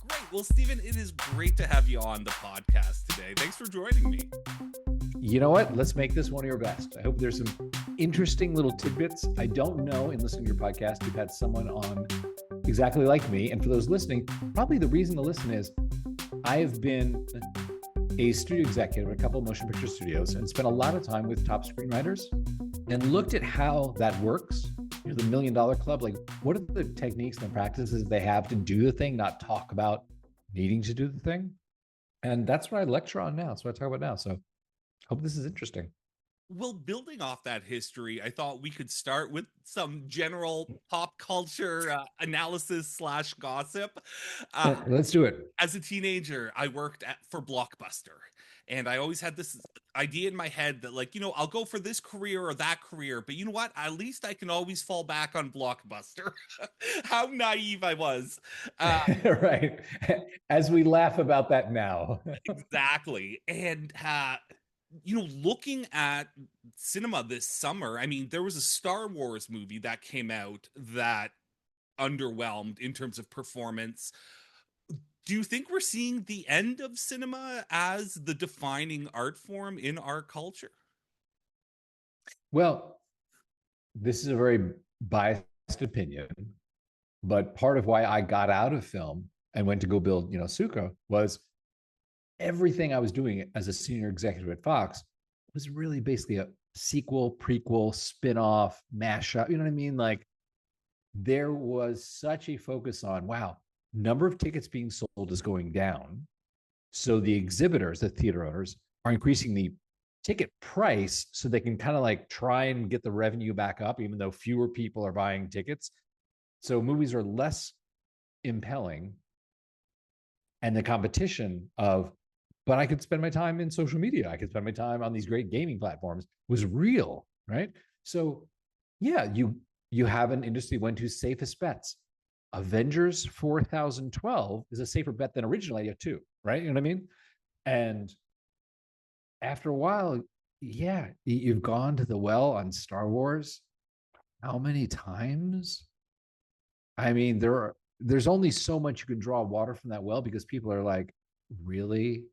Great. Well, Stephen, it is great to have you on the podcast today. Thanks for joining me. You know what? Let's make this one of your best. I hope there's some interesting little tidbits. I don't know, in listening to your podcast, you've had someone on exactly like me. And for those listening, probably the reason to listen is I have been a studio executive at a couple of motion picture studios and spent a lot of time with top screenwriters and looked at how that works. You know, the $1 Million Club, like what are the techniques and the practices they have to do the thing, not talk about needing to do the thing. And that's what I lecture on now. That's what I talk about now. So hope this is interesting. Well, building off that history, I thought we could start with some general pop culture analysis slash gossip. Let's do it. As a teenager, I worked for Blockbuster, and I always had this idea in my head that, like, I'll go for this career or that career, but you know what? At least I can always fall back on Blockbuster. How naive I was. Right. As we laugh about that now. Exactly. And, looking at cinema this summer, I mean, there was a Star Wars movie that came out that underwhelmed in terms of performance. Do you think we're seeing the end of cinema as the defining art form in our culture? Well, this is a very biased opinion, but part of why I got out of film and went to go build, Sukha was everything I was doing as a senior executive at Fox was really basically a sequel, prequel, spin-off, mashup. You know what I mean? Like there was such a focus on, wow, number of tickets being sold is going down. So the exhibitors, the theater owners, are increasing the ticket price so they can kind of like try and get the revenue back up, even though fewer people are buying tickets. So movies are less impelling. And the competition of, but I could spend my time in social media, I could spend my time on these great gaming platforms, was real, right? So yeah, you have an industry went to safest bets. Avengers 4012 is a safer bet than original idea too, right? You know what I mean? And after a while, yeah, you've gone to the well on Star Wars. How many times? I mean, there's only so much you can draw water from that well because people are like, really?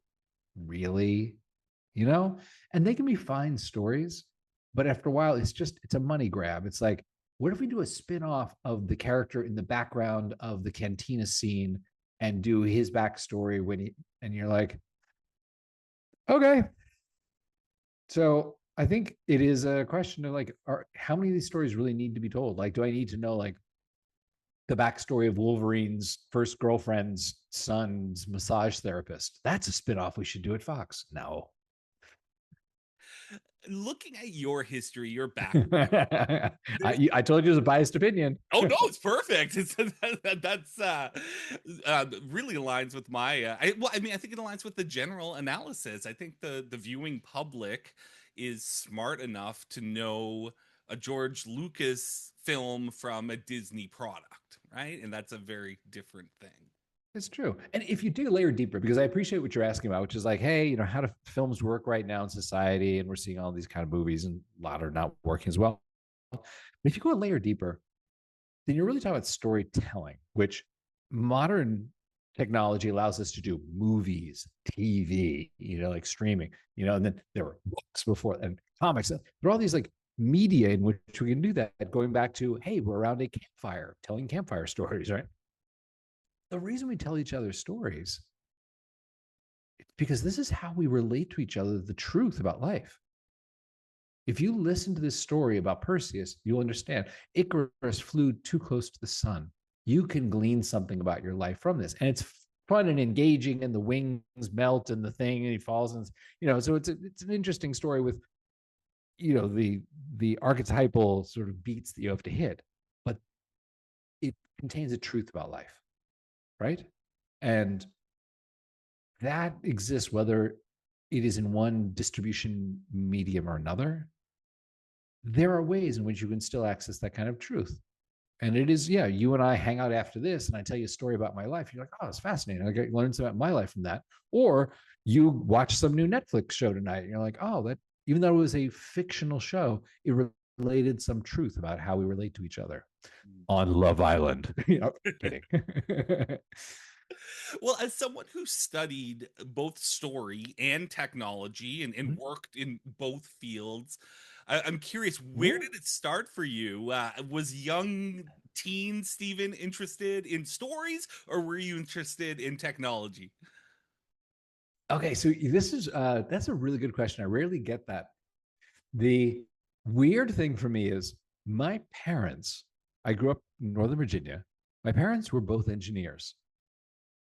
And they can be fine stories, but after a while it's a money grab. It's like, what if we do a spin-off of the character in the background of the cantina scene and do his backstory and you're like, okay. So I think it is a question of like, how many of these stories really need to be told? Like, do I need to know like the backstory of Wolverine's first girlfriend's son's massage therapist? That's a spinoff we should do at Fox. No. Looking at your history, your background. I told you it was a biased opinion. Oh no, it's perfect. That's really aligns with my. I think it aligns with the general analysis. I think the viewing public is smart enough to know a George Lucas film from a Disney product, right? And that's a very different thing. It's true. And if you dig a layer deeper, because I appreciate what you're asking about, which is like, hey, how do films work right now in society? And we're seeing all these kind of movies and a lot are not working as well. But if you go a layer deeper, then you're really talking about storytelling, which modern technology allows us to do. Movies, TV, like streaming, and then there were books before and comics. There are all these like media in which we can do that, going back to, hey, we're around a campfire telling campfire stories, right? The reason we tell each other stories is because this is how we relate to each other, the truth about life. If you listen to this story about Perseus, you'll understand Icarus flew too close to the sun. You can glean something about your life from this. And it's fun and engaging, and the wings melt and the thing, and he falls. And, so it's an interesting story with, the archetypal sort of beats that you have to hit. But it contains a truth about life. Right? And that exists whether it is in one distribution medium or another. There are ways in which you can still access that kind of truth. And it is, you and I hang out after this and I tell you a story about my life. You're like, oh, it's fascinating. I learned something about my life from that. Or you watch some new Netflix show tonight and you're like, oh, that, even though it was a fictional show, it related some truth about how we relate to each other on Love Island. Kidding. Well, as someone who studied both story and technology and worked in both fields, I'm curious, where Yeah. did it start for you? Was young teen Steven interested in stories, or were you interested in technology? Okay, so this is that's a really good question. I rarely get that. The weird thing for me is my parents, I grew up in Northern Virginia. My parents were both engineers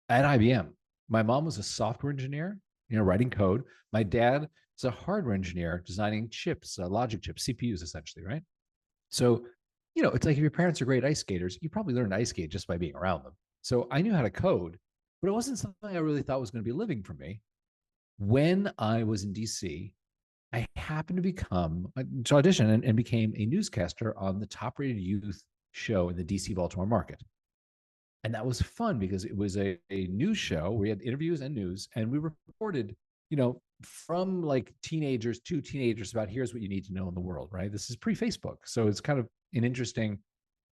at IBM. My mom was a software engineer, writing code. My dad is a hardware engineer, designing chips, logic chips, CPUs, essentially, right? So, it's like if your parents are great ice skaters, you probably learned ice skate just by being around them. So I knew how to code, but it wasn't something I really thought was going to be living for me. When I was in DC, I happened to to audition and became a newscaster on the top rated youth show in the DC Baltimore market. And that was fun because it was a news show. We had interviews and news, and we reported, from like teenagers to teenagers about here's what you need to know in the world, right? This is pre Facebook. So it's kind of an interesting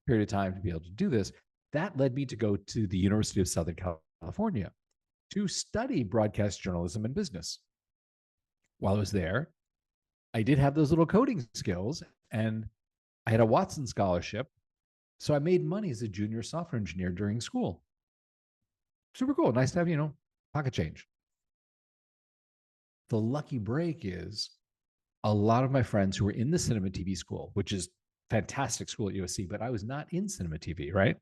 period of time to be able to do this. That led me to go to the University of Southern California to study broadcast journalism and business. While I was there, I did have those little coding skills, and I had a Watson scholarship. So I made money as a junior software engineer during school. Super cool. Nice to have, pocket change. The lucky break is a lot of my friends who were in the cinema TV school, which is fantastic school at USC, but I was not in cinema TV, right?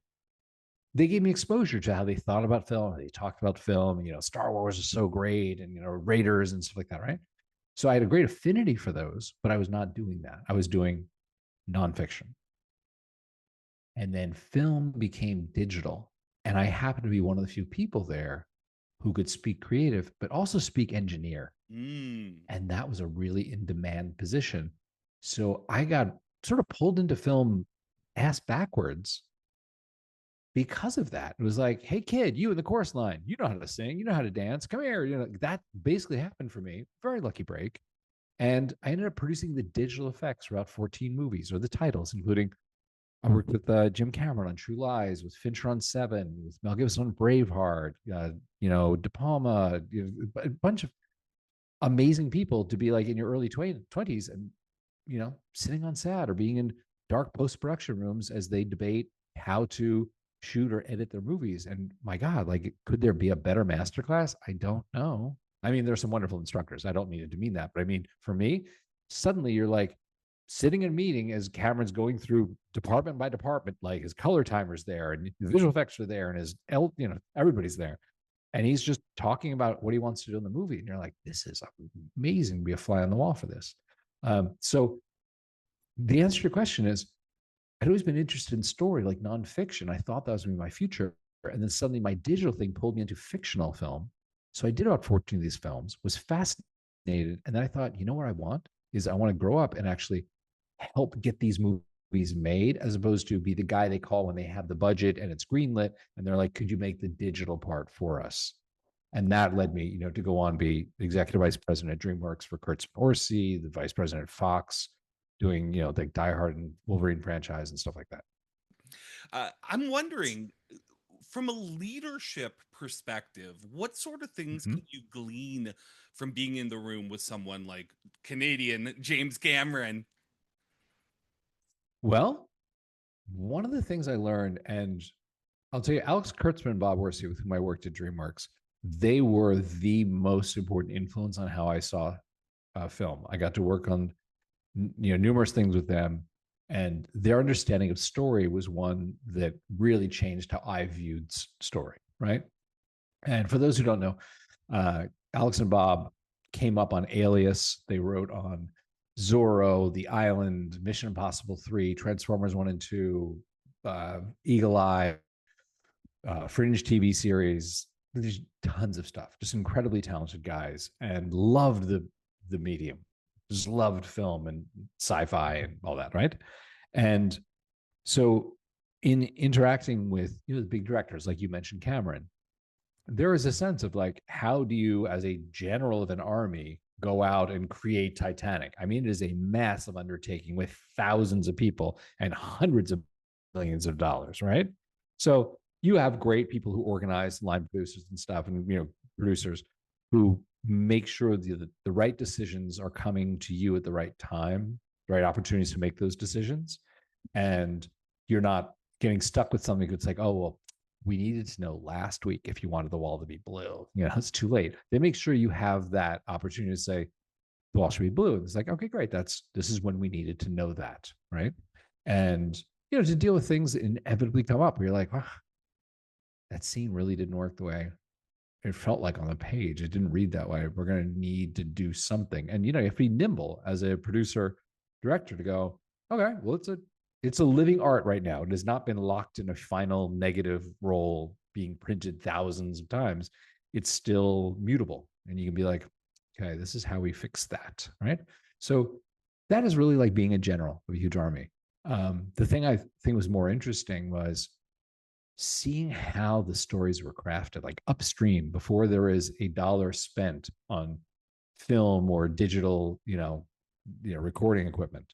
They gave me exposure to how they thought about film, how they talked about film. Star Wars is so great, and Raiders and stuff like that, right? So I had a great affinity for those, but I was not doing that. I was doing nonfiction. And then film became digital. And I happened to be one of the few people there who could speak creative, but also speak engineer. Mm. And that was a really in demand position. So I got sort of pulled into film ass backwards because of that. It was like, hey, kid, you in the chorus line, you know how to sing, you know how to dance, come here. That basically happened for me. Very lucky break. And I ended up producing the digital effects for about 14 movies, or the titles, including I worked with Jim Cameron on True Lies, with Fincher on Seven, with Mel Gibson on Braveheart, De Palma, a bunch of amazing people to be like in your early 20s and, sitting on set or being in dark post production rooms as they debate how to shoot or edit their movies. And my God, like, could there be a better masterclass? I don't know. I mean, there's some wonderful instructors. I don't mean to demean that, but I mean, for me, suddenly you're like, sitting in a meeting as Cameron's going through department by department, like his color timer's there and the visual effects are there and everybody's there. And he's just talking about what he wants to do in the movie. And you're like, this is amazing to be a fly on the wall for this. So the answer to your question is, I'd always been interested in story, like nonfiction. I thought that was going to be my future. And then suddenly my digital thing pulled me into fictional film. So I did about 14 of these films, was fascinated. And then I thought, what I want is I want to grow up and actually help get these movies made, as opposed to be the guy they call when they have the budget and it's greenlit and they're like, could you make the digital part for us? And that led me, to go on be the executive vice president at DreamWorks for Kurtz Orsi, the vice president at Fox, doing, the Die Hard and Wolverine franchise and stuff like that. I'm wondering, from a leadership perspective, what sort of things Mm-hmm. can you glean from being in the room with someone like Canadian James Cameron? Well, one of the things I learned, and I'll tell you, Alex Kurtzman and Bob Orsi, with whom I worked at DreamWorks, they were the most important influence on how I saw film. I got to work on numerous things with them, and their understanding of story was one that really changed how I viewed story. Right. And for those who don't know, Alex and Bob came up on Alias. They wrote on Zorro, The Island, Mission Impossible 3, Transformers 1 and 2, Eagle Eye, Fringe TV series. There's tons of stuff. Just incredibly talented guys, and loved the medium. Just loved film and sci-fi and all that, right? And so, in interacting with the big directors, like you mentioned, Cameron, there is a sense of like, how do you, as a general of an army, go out and create Titanic? I mean, it is a massive undertaking with thousands of people and hundreds of millions of dollars, right? So you have great people who organize line producers and stuff, and producers who make sure the right decisions are coming to you at the right time, the right opportunities to make those decisions, and you're not getting stuck with something that's like, oh well, we needed to know last week if you wanted the wall to be blue. It's too late. They make sure you have that opportunity to say the wall should be blue. And it's like, okay, great. This is when we needed to know that, right? And to deal with things that inevitably come up where you're like, oh, that scene really didn't work the way it felt like on the page. It didn't read that way. We're going to need to do something. And you have to be nimble as a producer director to go, okay, well, it's a living art right now. It has not been locked in a final negative roll being printed thousands of times. It's still mutable. And you can be like, okay, this is how we fix that. Right. So that is really like being a general of a huge army. The thing I think was more interesting was seeing how the stories were crafted, like upstream before there is a dollar spent on film or digital, recording equipment.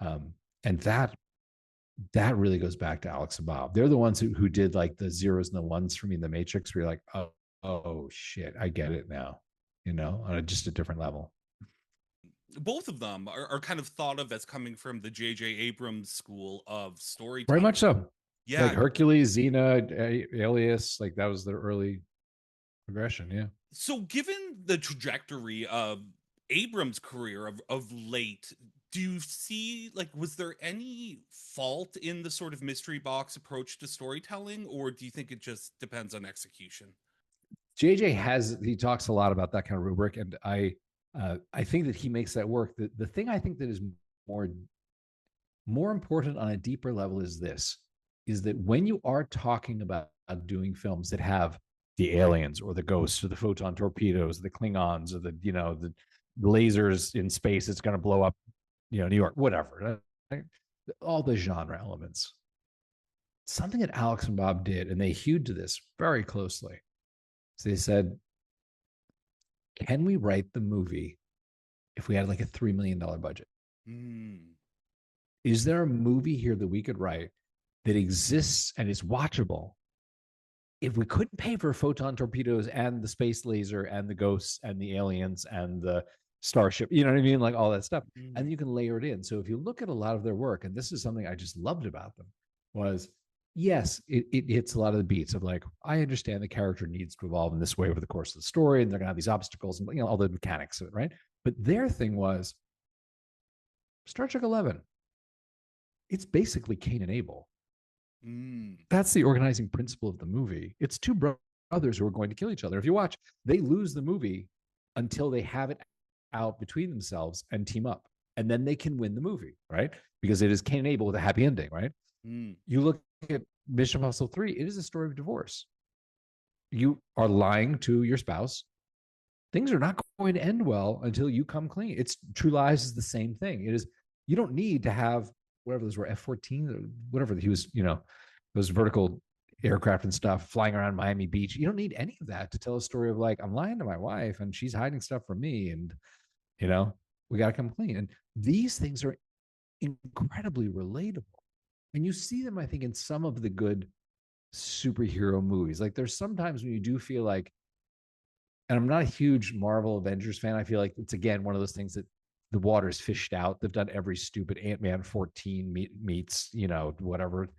And that really goes back to Alex and Bob. They're the ones who did like the zeros and the ones for me in the Matrix, where you're like, oh shit, I get it now, on just a different level. Both of them are kind of thought of as coming from the J.J. Abrams school of Very much storytelling. so. Like Yeah. Hercules, Xena, Alias, like that was the early progression. Yeah. So, given the trajectory of Abrams' career of late, do you see, like, was there any fault in the sort of mystery box approach to storytelling, or do you think it just depends on execution? JJ he talks a lot about that kind of rubric, and I think that he makes that work. The thing I think that is more important on a deeper level is that when you are talking about doing films that have the aliens or the ghosts or the photon torpedoes, the Klingons or the lasers in space, it's going to blow up, New York, whatever, right? All the genre elements. Something that Alex and Bob did, and they hewed to this very closely. So they said, can we write the movie if we had like a $3 million budget? Mm. Is there a movie here that we could write that exists and is watchable if we couldn't pay for photon torpedoes and the space laser and the ghosts and the aliens and the starship, you know what I mean? Like all that stuff. Mm. And you can layer it in. So if you look at a lot of their work, and this is something I just loved about them, was yes, it hits a lot of the beats of like, I understand the character needs to evolve in this way over the course of the story, and they're gonna have these obstacles and all the mechanics of it, right? But their thing was Star Trek 11. It's basically Cain and Abel. Mm. That's the organizing principle of the movie. It's two brothers who are going to kill each other. If you watch, they lose the movie until they have it out between themselves and team up. And then they can win the movie, right? Because it is Cain and Abel with a happy ending, right? Mm. You look at Mission Impossible 3, it is a story of divorce. You are lying to your spouse. Things are not going to end well until you come clean. It's True Lies is the same thing. It is, you don't need to have whatever those were, F-14 or whatever he was, those vertical aircraft and stuff flying around Miami Beach. You don't need any of that to tell a story of like, I'm lying to my wife and she's hiding stuff from me, and we got to come clean. And these things are incredibly relatable. And you see them, I think, in some of the good superhero movies. Like there's sometimes when you do feel like, and I'm not a huge Marvel Avengers fan, I feel like it's again one of those things that the water's fished out. They've done every stupid Ant-Man 14 meets, whatever.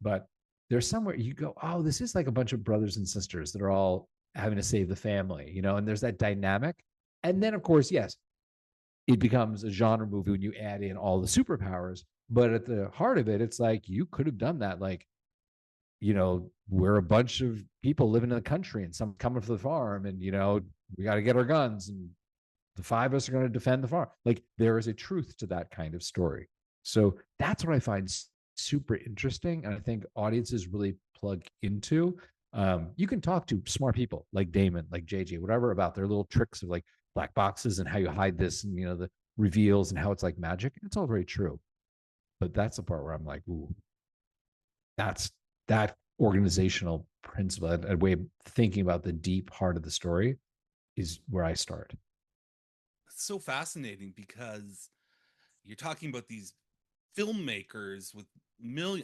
But there's somewhere you go, oh, this is like a bunch of brothers and sisters that are all having to save the family, and there's that dynamic. And then, of course, yes, it becomes a genre movie when you add in all the superpowers. But at the heart of it, it's like you could have done that. Like, we're a bunch of people living in the country and some coming for the farm, and, we got to get our guns, and the five of us are going to defend the farm. Like, there is a truth to that kind of story. So that's what I find super interesting. And I think audiences really plug into. You can talk to smart people like Damon, like JJ, whatever, about their little tricks of like black boxes and how you hide this, and, the reveals and how it's like magic. It's all very true. But that's the part where I'm like, ooh, that's that organizational principle, a way of thinking about the deep heart of the story is where I start. It's so fascinating because you're talking about these filmmakers with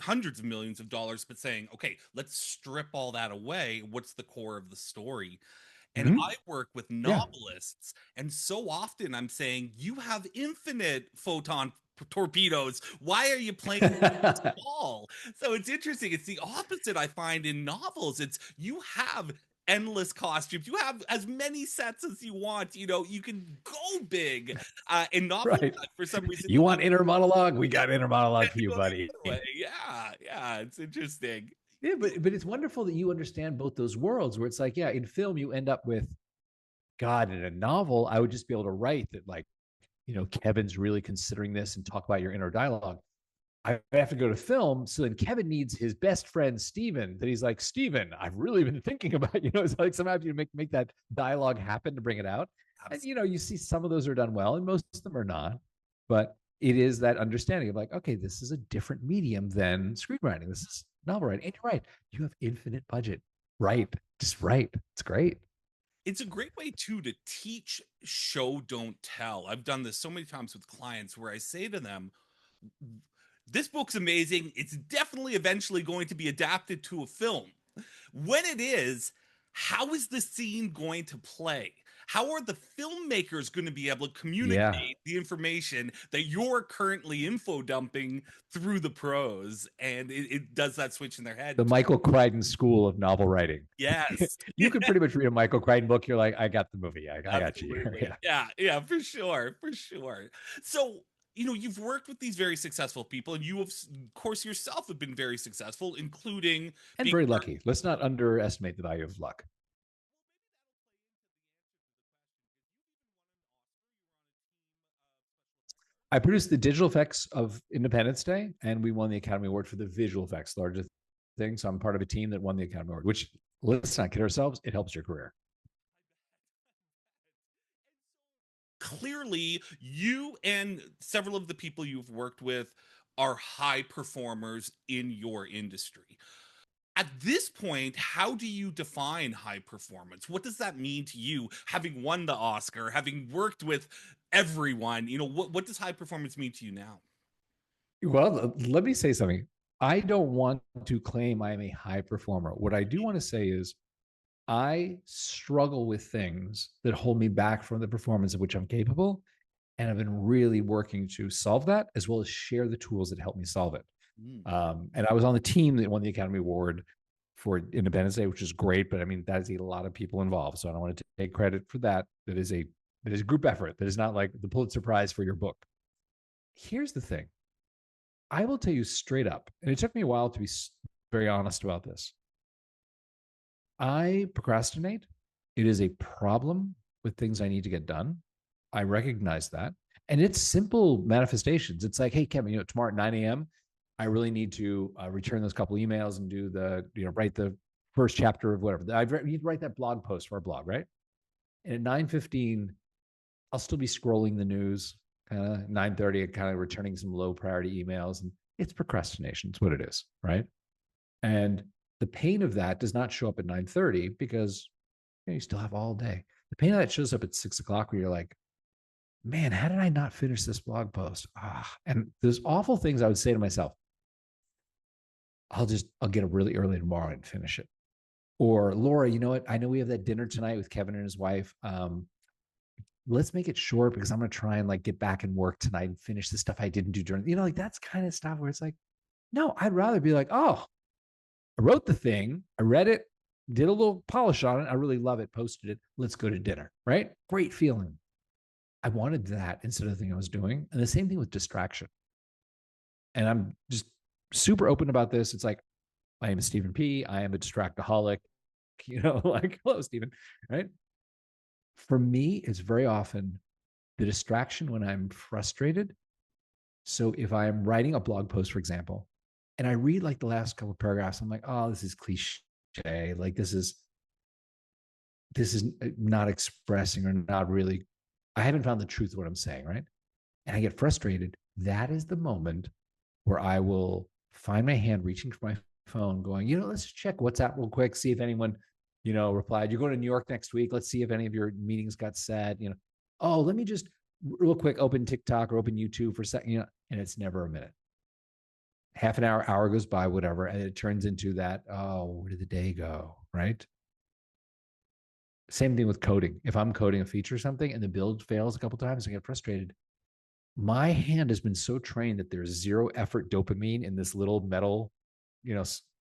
hundreds of millions of dollars, but saying, okay, let's strip all that away. What's the core of the story? And Mm-hmm. I work with Yeah. novelists, and so often I'm saying, you have infinite photon torpedoes. Why are you playing small? So it's interesting. It's the opposite I find in novels. It's you have endless costumes. You have as many sets as you want. You can go big. In novels, Right. for some reason, You you want have inner monologue? We got inner monologue to for you, go the buddy. other way. Yeah, yeah, it's interesting. Yeah, but it's wonderful that you understand both those worlds where it's like, yeah, in film you end up with God. In a novel, I would just be able to write that, like, Kevin's really considering this and talk about your inner dialogue. I have to go to film. So then Kevin needs his best friend, Steven, that he's like, Steven, I've really been thinking about, it's like somehow you make that dialogue happen to bring it out. And, Absolutely. you see some of those are done well and most of them are not. But it is that understanding of like, okay, this is a different medium than screenwriting. This is novel writing. And you're right. You have infinite budget. Right. Just right. It's great. It's a great way too to teach show don't tell. I've done this so many times with clients where I say to them, this book's amazing. It's definitely eventually going to be adapted to a film. When it is, how is the scene going to play? How are the filmmakers going to be able to Yeah. communicate the information that you're currently info dumping through the prose? And it does that switch in their head. The Michael Crichton school of novel writing. Yes. You could pretty much read a Michael Crichton book. You're like, I got the movie. I got you. Absolutely. Yeah. Yeah, yeah, for sure, for sure. So, you've worked with these very successful people, and you have, of course, yourself have been very successful, including And being very part. lucky. Let's not underestimate the value of luck. I produced the digital effects of Independence Day, and we won the Academy Award for the visual effects, largest thing. So I'm part of a team that won the Academy Award, which, let's not kid ourselves, it helps your career. Clearly, you and several of the people you've worked with are high performers in your industry. At this point, how do you define high performance? What does that mean to you, having won the Oscar, having worked with everyone? What does high performance mean to you now? Well, let me say something. I don't want to claim I'm a high performer. What I do want to say is I struggle with things that hold me back from the performance of which I'm capable. And I've been really working to solve that as well as share the tools that help me solve it. Mm. And I was on the team that won the Academy Award for Independence Day, which is great. But I mean, that is a lot of people involved. So I don't want to take credit for that. That is a group effort. That is not like the Pulitzer Prize for your book. Here's the thing. I will tell you straight up, and it took me a while to be very honest about this. I procrastinate. It is a problem with things I need to get done. I recognize that. And it's simple manifestations. It's like, hey, Kevin, tomorrow at 9 a.m., I really need to return those couple emails and do write the first chapter of whatever. I need to write that blog post for our blog, right? And at 9:15, I'll still be scrolling the news, kind of 9:30, kind of returning some low priority emails. And it's procrastination. It's what it is, right? And the pain of that does not show up at 9:30 because you still have all day. The pain of that shows up at 6 o'clock where you're like, man, how did I not finish this blog post? And there's awful things I would say to myself. I'll get up really early tomorrow and finish it. Or Laura, you know what? I know we have that dinner tonight with Kevin and his wife. Let's make it short because I'm going to try and like get back and work tonight and finish the stuff I didn't do during, like that's kind of stuff where it's like, no, I'd rather be like, oh, I wrote the thing, I read it, did a little polish on it. I really love it, posted it. Let's go to dinner, right? Great feeling. I wanted that instead of the thing I was doing. And the same thing with distraction. And I'm just super open about this. It's like, my name is Stephen P. I am a distractaholic, like, hello, Stephen, right? For me, it's very often the distraction when I'm frustrated. So if I'm writing a blog post, for example, and I read like the last couple of paragraphs, I'm like, oh, this is cliche. Like this is not expressing or not really. I haven't found the truth of what I'm saying, right? And I get frustrated. That is the moment where I will find my hand reaching for my phone, going, let's just check WhatsApp real quick, see if anyone, replied. You're going to New York next week. Let's see if any of your meetings got set. Oh, let me just real quick open TikTok or open YouTube for a second. And it's never a minute. half an hour goes by, whatever, and it turns into that, oh, where did the day go? Right. Same thing with coding. If I'm coding a feature or something and the build fails a couple times, I get frustrated. My hand has been so trained that there's zero effort dopamine in this little metal,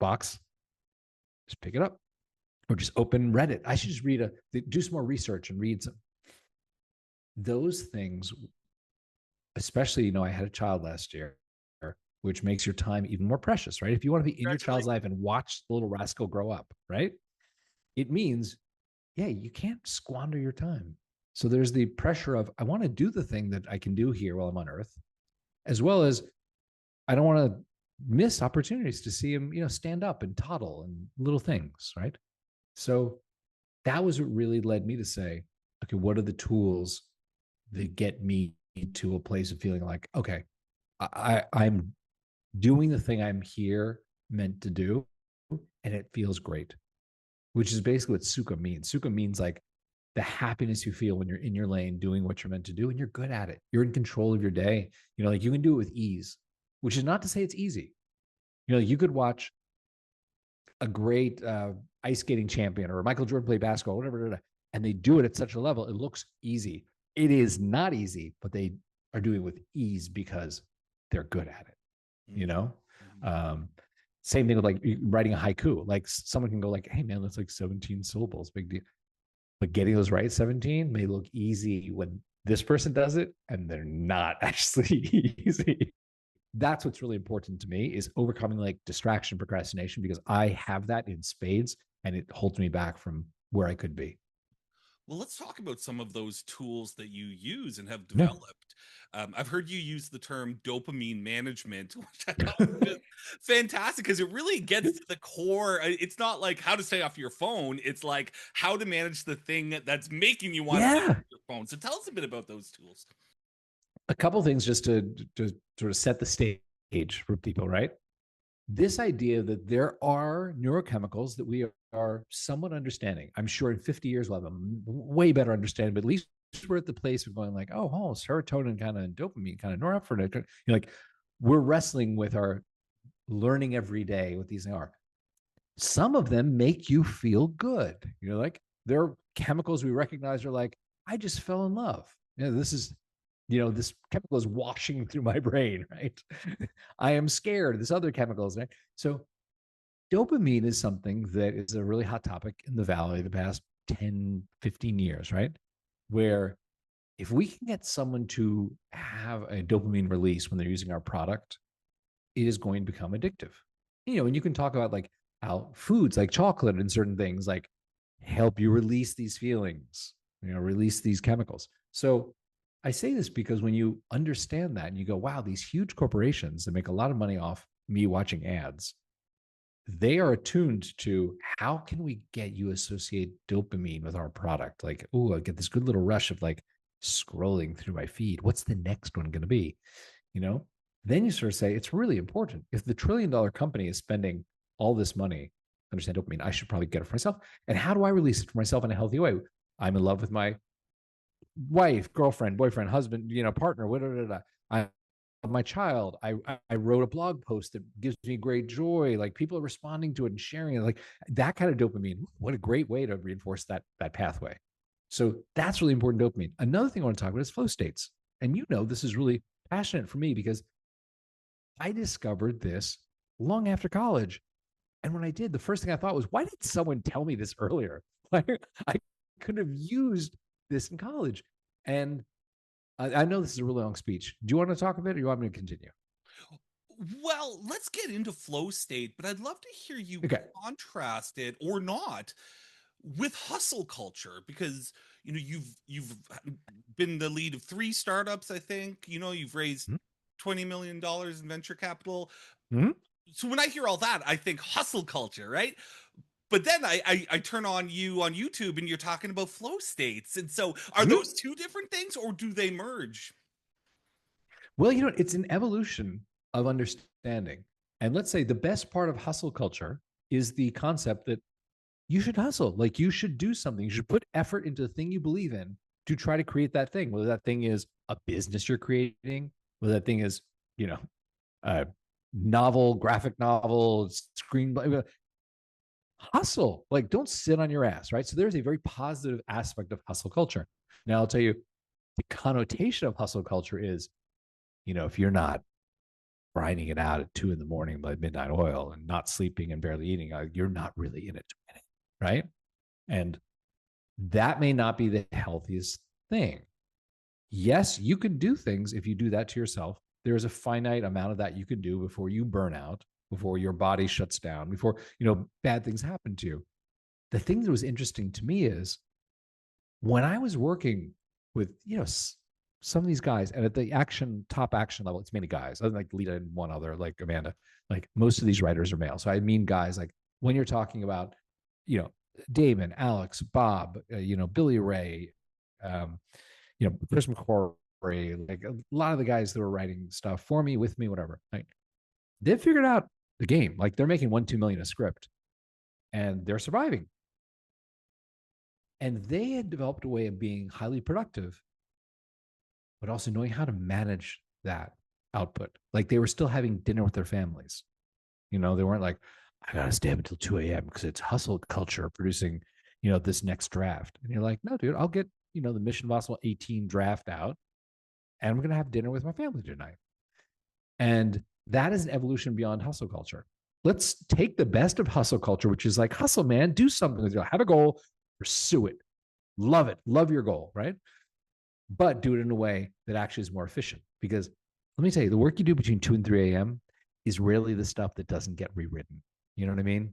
box. Just pick it up or just open Reddit. I should just do some more research and read some. Those things, especially, I had a child last year, which makes your time even more precious, right? If you want to be in your child's life and watch the little rascal grow up, right? It means, yeah, you can't squander your time. So there's the pressure of, I want to do the thing that I can do here while I'm on Earth, as well as I don't want to miss opportunities to see him, stand up and toddle and little things, right? So that was what really led me to say, okay, what are the tools that get me to a place of feeling like, okay, I'm doing the thing I'm here meant to do, and it feels great, which is basically what Sukha means. Sukha means like the happiness you feel when you're in your lane doing what you're meant to do and you're good at it. You're in control of your day. Like you can do it with ease, which is not to say it's easy. You could watch a great ice skating champion or Michael Jordan play basketball, whatever, and they do it at such a level, it looks easy. It is not easy, but they are doing it with ease because they're good at it, Same thing with like writing a haiku. Like someone can go like, hey man, that's like 17 syllables, big deal. But getting those right 17 may look easy when this person does it, and they're not actually easy. That's what's really important to me, is overcoming like distraction, procrastination, because I have that in spades and it holds me back from where I could be. Well, let's talk about some of those tools that you use and have Yeah. developed. I've heard you use the term dopamine management, which I thought was just fantastic because it really gets to the core. It's not like how to stay off your phone. It's like how to manage the thing that's making you want to be Yeah. on your phone. So tell us a bit about those tools. A couple things just to sort of set the stage for people, right? This idea that there are neurochemicals that we are somewhat understanding. I'm sure in 50 years we'll have a way better understanding, but at least we're at the place of going like, oh, serotonin kind of, dopamine kind of, norepinephrine. Like we're wrestling with our learning every day what these are. Some of them make you feel good. Like there are chemicals we recognize are like, I just fell in love. This is, this chemical is washing through my brain, right? I am scared. This other chemicals, right? So dopamine is something that is a really hot topic in the Valley the past 10, 15 years, right? Where if we can get someone to have a dopamine release when they're using our product, it is going to become addictive. And you can talk about like how foods like chocolate and certain things like help you release these feelings, release these chemicals. So I say this because when you understand that and you go, wow, these huge corporations that make a lot of money off me watching ads, they are attuned to how can we get you associate dopamine with our product? Like, oh, I get this good little rush of like scrolling through my feed. What's the next one going to be? Then you sort of say it's really important. If the $1 trillion company is spending all this money, understand dopamine, I should probably get it for myself. And how do I release it for myself in a healthy way? I'm in love with my wife, girlfriend, boyfriend, husband, partner, whatever. I my child. I wrote a blog post that gives me great joy. Like people are responding to it and sharing it. Like that kind of dopamine. What a great way to reinforce that pathway. So that's really important dopamine. Another thing I want to talk about is flow states. And this is really passionate for me because I discovered this long after college. And when I did, the first thing I thought was, why did someone tell me this earlier? Like I could have used this in college. And I know this is a really long speech. Do you want to talk a bit or do you want me to continue? Well, let's get into flow state, but I'd love to hear you Okay. contrast it or not with hustle culture because you've been the lead of 3 startups, I think. You've raised $20 million in venture capital. Mm-hmm. So when I hear all that, I think hustle culture, right? But then I turn on you on YouTube and you're talking about flow states. And so are Mm-hmm. those two different things or do they merge? Well, it's an evolution of understanding. And let's say the best part of hustle culture is the concept that you should hustle. Like you should do something. You should put effort into the thing you believe in to try to create that thing, whether that thing is a business you're creating, whether that thing is, you know, novel, graphic novel, screenplay. Hustle, like don't sit on your ass, right? So there's a very positive aspect of hustle culture. Now I'll tell you, the connotation of hustle culture is, if you're not grinding it out at 2 a.m. by midnight oil and not sleeping and barely eating, you're not really in it to win it, right? And that may not be the healthiest thing. Yes, you can do things if you do that to yourself. There's a finite amount of that you can do before you burn out, before your body shuts down, before, bad things happen to you. The thing that was interesting to me is when I was working with, some of these guys, and at the top action level, it's mainly guys. I like Lita and one other, like Amanda. Like most of these writers are male. So I mean guys, like when you're talking about, Damon, Alex, Bob, Billy Ray, Chris McQuarrie, like a lot of the guys that were writing stuff for me, with me, whatever. Like they've figured out the game. Like they're making 1-2 million a script and they're surviving. And they had developed a way of being highly productive, but also knowing how to manage that output. Like they were still having dinner with their families. They weren't like, I got to stay up until 2 a.m. because it's hustle culture producing, this next draft. And you're like, no, dude, I'll get, the Mission Impossible 18 draft out and we're going to have dinner with my family tonight. And that is an evolution beyond hustle culture. Let's take the best of hustle culture, which is like, hustle, man, do something. Have a goal, pursue it, love it, love your goal, right? But do it in a way that actually is more efficient. Because let me tell you, the work you do between 2 and 3 a.m. is rarely the stuff that doesn't get rewritten. You know what I mean?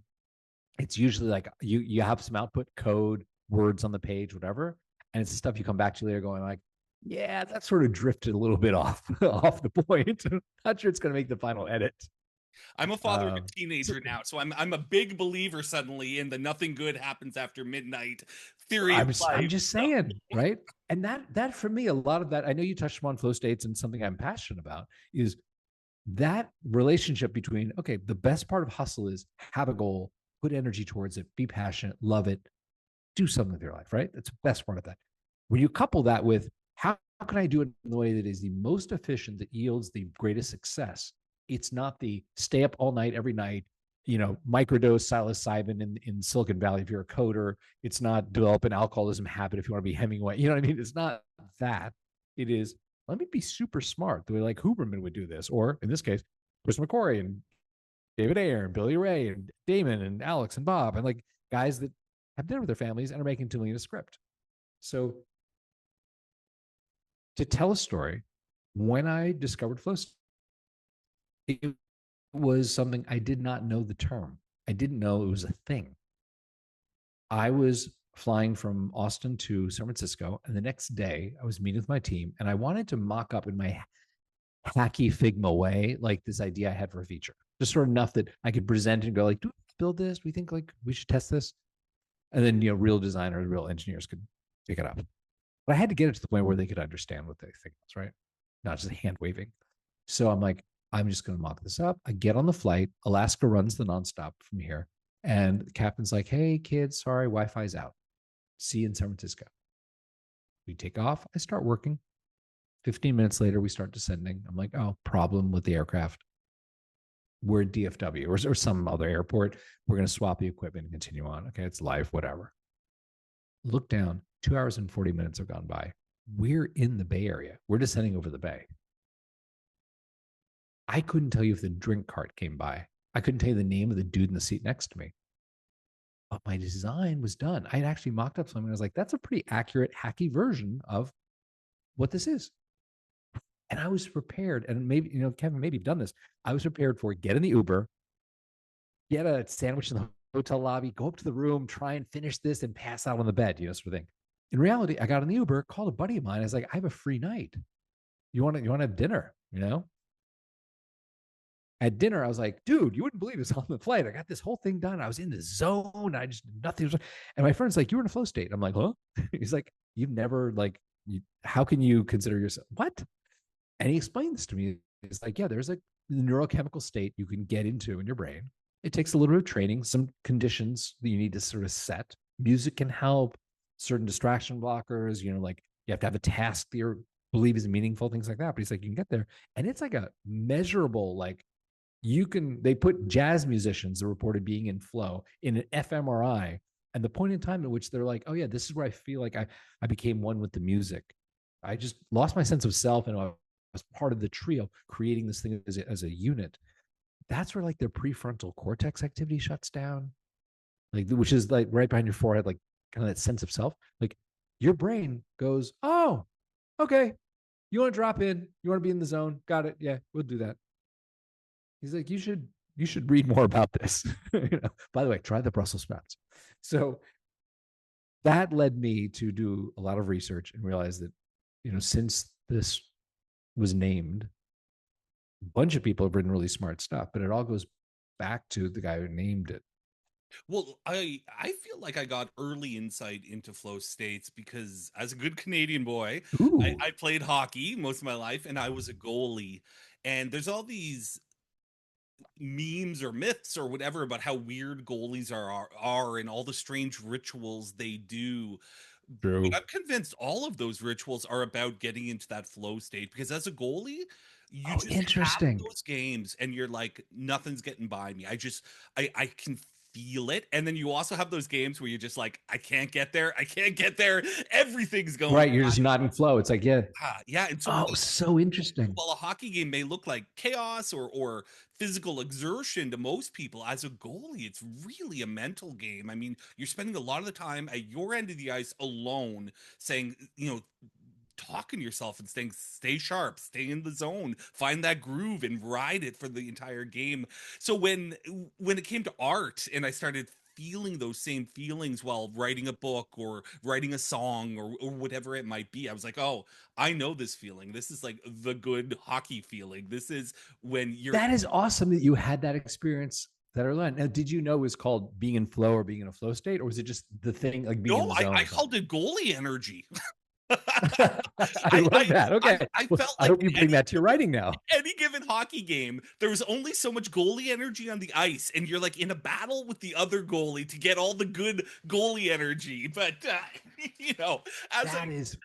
It's usually like you have some output, code, words on the page, whatever. And it's the stuff you come back to later going like, yeah, that sort of drifted a little bit off the point. Not sure it's going to make the final edit. I'm a father of a teenager now, so I'm a big believer suddenly in the nothing good happens after midnight theory of life. I'm just saying, right? And that for me, a lot of that, I know you touched on flow states, and something I'm passionate about is that relationship between, okay, the best part of hustle is have a goal, put energy towards it, be passionate, love it, do something with your life, right? That's the best part of that. When you couple that with how can I do it in the way that is the most efficient, that yields the greatest success? It's not the stay up all night every night, microdose psilocybin in Silicon Valley if you're a coder. It's not develop an alcoholism habit if you want to be Hemingway. You know what I mean? It's not that. It is, let me be super smart the way like Huberman would do this, or in this case, Chris McQuarrie and David Ayer and Billy Ray and Damon and Alex and Bob, and like guys that have dinner with their families and are making 2 million a script. So to tell a story, when I discovered flow, it was something I did not know the term. I didn't know it was a thing. I was flying from Austin to San Francisco, and the next day I was meeting with my team, and I wanted to mock up in my hacky Figma way, like this idea I had for a feature, just sort of enough that I could present and go like, do we build this? Do we think like we should test this? And then, real designers, real engineers could pick it up. But I had to get it to the point where they could understand what the thing was, right? Not just hand waving. So I'm like, I'm just going to mock this up. I get on the flight. Alaska runs the nonstop from here. And the captain's like, hey, kids, sorry, Wi-Fi's out. See you in San Francisco. We take off. I start working. 15 minutes later, we start descending. I'm like, oh, problem with the aircraft. We're at DFW or some other airport. We're going to swap the equipment and continue on. Okay, it's life, whatever. Look down. 2 hours and 40 minutes have gone by. We're in the Bay Area. We're descending over the bay. I couldn't tell you if the drink cart came by. I couldn't tell you the name of the dude in the seat next to me. But my design was done. I had actually mocked up something. I was like, that's a pretty accurate, hacky version of what this is. And I was prepared. And maybe, Kevin, maybe you've done this. I was prepared for get in the Uber, get a sandwich in the hotel lobby, go up to the room, try and finish this and pass out on the bed, sort of thing. In reality, I got in the Uber, called a buddy of mine. I was like, I have a free night. You want to have dinner, At dinner, I was like, dude, you wouldn't believe this on the flight. I got this whole thing done. I was in the zone. I just, nothing was, and my friend's like, you were in a flow state. I'm like, huh? He's like, you've never how can you consider yourself, what? And he explained this to me. It's like, yeah, there's a neurochemical state you can get into in your brain. It takes a little bit of training, some conditions that you need to sort of set. Music can help, certain distraction blockers, like you have to have a task that you believe is meaningful, things like that. But he's like, you can get there. And it's like a measurable, they put jazz musicians that reported being in flow in an fMRI, and the point in time in which they're like, oh yeah, this is where I feel like I became one with the music. I just lost my sense of self, and I was part of the trio creating this thing as a unit. That's where like their prefrontal cortex activity shuts down, like which is like right behind your forehead, like kind of that sense of self. Like your brain goes, oh, okay, you want to drop in, you want to be in the zone, got it, yeah, we'll do that. He's like, you should read more about this. By the way, try the Brussels sprouts. So that led me to do a lot of research and realize that, since this was named, a bunch of people have written really smart stuff, but it all goes back to the guy who named it. Well, I feel like I got early insight into flow states because as a good Canadian boy, Ooh, I played hockey most of my life and I was a goalie. And there's all these memes or myths or whatever about how weird goalies are and all the strange rituals they do. But true. I'm convinced all of those rituals are about getting into that flow state because as a goalie, you Oh, just have interesting. those games and you're like, nothing's getting by me. I can feel it. And then you also have those games where you're just like, I can't get there. I can't get there. Everything's going Right, you're just not in flow. It's like, yeah. yeah. And so Oh, so interesting. while a hockey game may look like chaos or physical exertion to most people, as a goalie, it's really a mental game. I mean, you're spending a lot of the time at your end of the ice alone, saying, talking to yourself and saying, stay sharp, stay in the zone, find that groove and ride it for the entire game. So when it came to art and I started feeling those same feelings while writing a book or writing a song or whatever it might be, I was like, oh, I know this feeling. This is like the good hockey feeling. This is when you're That is awesome that you had that experience that early on. Now, did you know it was called being in flow or being in a flow state, or was it just the thing like being in no, the I zone or called something? it goalie energy. I love that. Okay. I Well, felt I like hope you bring that to your writing now. any given hockey game, there was only so much goalie energy on the ice, and you're like in a battle with the other goalie to get all the good goalie energy. But you know, as I That is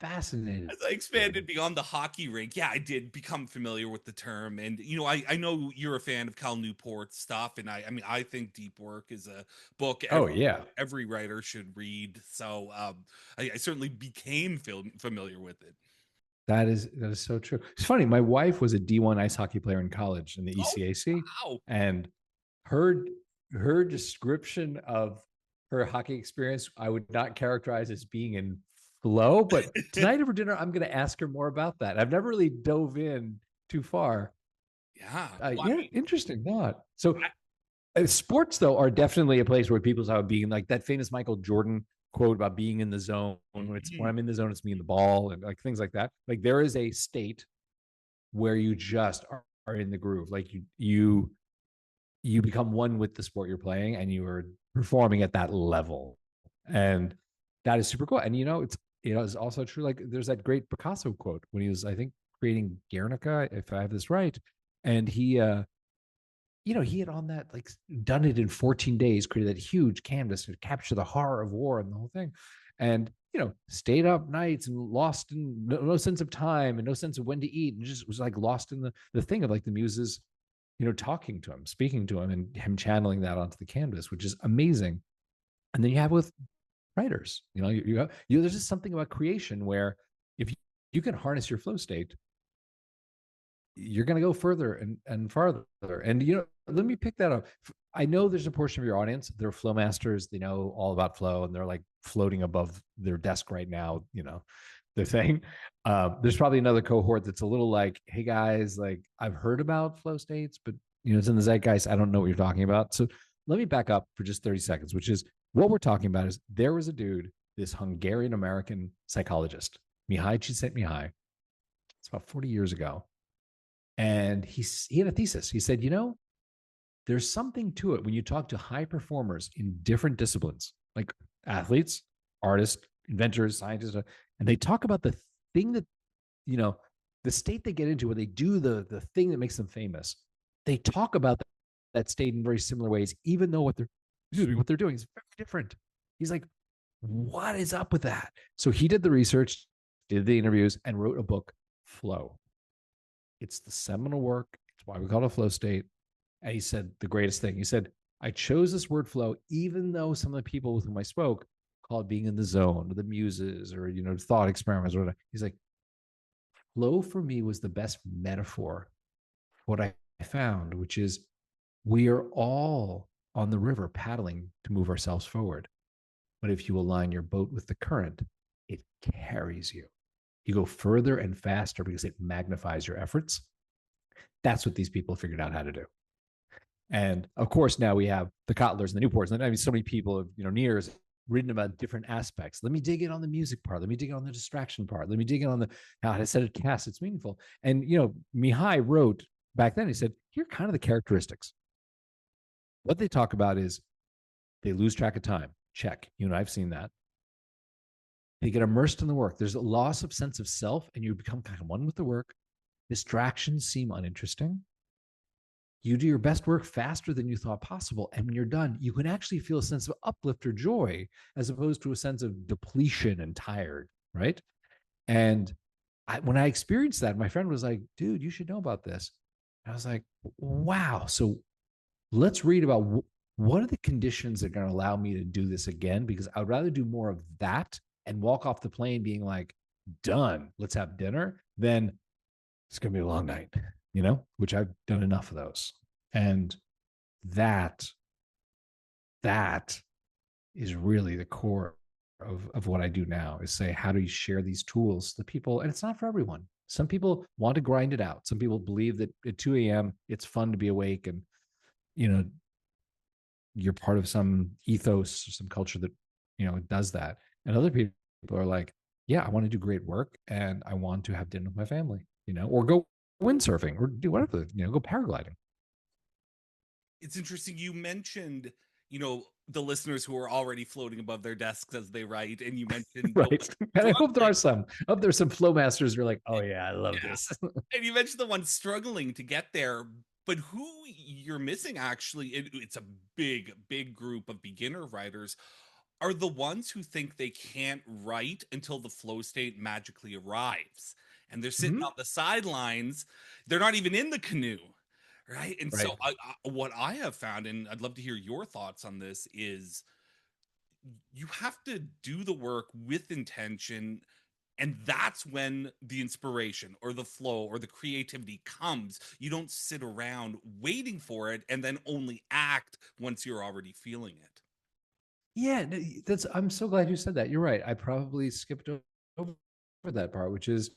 fascinating. as I expanded beyond the hockey rink, yeah, I did become familiar with the term, and I know you're a fan of Cal Newport's stuff, and I mean I think Deep Work is a book Oh, yeah. every writer should read. So I certainly became familiar with it. That is so true. It's funny. My wife was a D1 ice hockey player in college in the Oh ECAC, wow! and her her description of her hockey experience I would not characterize as being in flow. But tonight over dinner, I'm going to ask her more about that. I've never really dove in too far. Yeah, well, I Yeah, mean, interesting. Not so. Sports though are definitely a place where people talk about being like that famous Michael Jordan quote about being in the zone. When I'm in the zone, it's me and the ball and like things like that. Like there is a state where you just are in the groove. Like you become one with the sport you're playing and you are performing at that level. And that is super cool. And it's also true. Like there's that great Picasso quote when he was, I think, creating Guernica, if I have this right. And he had on that, like, done it in 14 days, created that huge canvas to capture the horror of war and the whole thing. And, stayed up nights and lost in no sense of time and no sense of when to eat, and just was like lost in the thing of like the muses, talking to him, speaking to him, and him channeling that onto the canvas, which is amazing. And then you have with writers, there's just something about creation where if you can harness your flow state, you're going to go further and farther. And, let me pick that up. I know there's a portion of your audience, they're flow masters. They know all about flow and they're like floating above their desk right now, the thing. There's probably another cohort that's a little like, hey guys, like I've heard about flow states, but it's in the zeitgeist. I don't know what you're talking about. So let me back up for just 30 seconds, which is what we're talking about is there was a dude, this Hungarian American psychologist, Mihai Csikszentmihalyi. It's about 40 years ago. And he had a thesis. He said, there's something to it when you talk to high performers in different disciplines, like athletes, artists, inventors, scientists, and they talk about the thing that, the state they get into when they do the thing that makes them famous. They talk about that state in very similar ways, even though what they're doing is very different. He's like, what is up with that? So he did the research, did the interviews, and wrote a book, Flow. It's the seminal work. It's why we call it a flow state. And he said the greatest thing. He said, I chose this word flow, even though some of the people with whom I spoke call it being in the zone or the muses or, thought experiments or whatever. He's like, flow for me was the best metaphor for what I found, which is we are all on the river paddling to move ourselves forward. But if you align your boat with the current, it carries you. You go further and faster because it magnifies your efforts. That's what these people figured out how to do. And of course, now we have the Kotlers and the Newports. And I mean, so many people have, years written about different aspects. Let me dig in on the music part. Let me dig in on the distraction part. Let me dig in on the how I said it casts. It's meaningful. And Mihai wrote back then. He said, "Here are kind of the characteristics. What they talk about is they lose track of time. Check. You and I've seen that. They get immersed in the work. There's a loss of sense of self, and you become kind of one with the work. Distractions seem uninteresting. You do your best work faster than you thought possible. And when you're done, you can actually feel a sense of uplift or joy as opposed to a sense of depletion and tired, right?" And when I experienced that, my friend was like, "Dude, you should know about this." And I was like, wow. So let's read about what are the conditions that are going to allow me to do this again? Because I'd rather do more of that and walk off the plane being like, done, let's have dinner, than it's going to be a long night, which I've done enough of those. And that is really the core of what I do now, is say, how do you share these tools to people? And it's not for everyone. Some people want to grind it out. Some people believe that at 2 a.m. it's fun to be awake and, you're part of some ethos or some culture that, does that. And other people are like, yeah, I want to do great work and I want to have dinner with my family, or go windsurfing or do whatever, go paragliding. It's interesting. You mentioned, the listeners who are already floating above their desks as they write, and you mentioned the Right. And I hope there are some. I hope there's some flow masters who are like, oh yeah, I love yeah, this. and you mentioned the one struggling to get there, but who you're missing actually, it's a big group of beginner writers, are the ones who think they can't write until the flow state magically arrives. And they're sitting Mhm. on the sidelines. They're not even in the canoe. Right. And so Right. what I have found, and I'd love to hear your thoughts on this, is you have to do the work with intention. And that's when the inspiration or the flow or the creativity comes. You don't sit around waiting for it and then only act once you're already feeling it. Yeah, that's. I'm so glad you said that. You're right. I probably skipped over that part, which is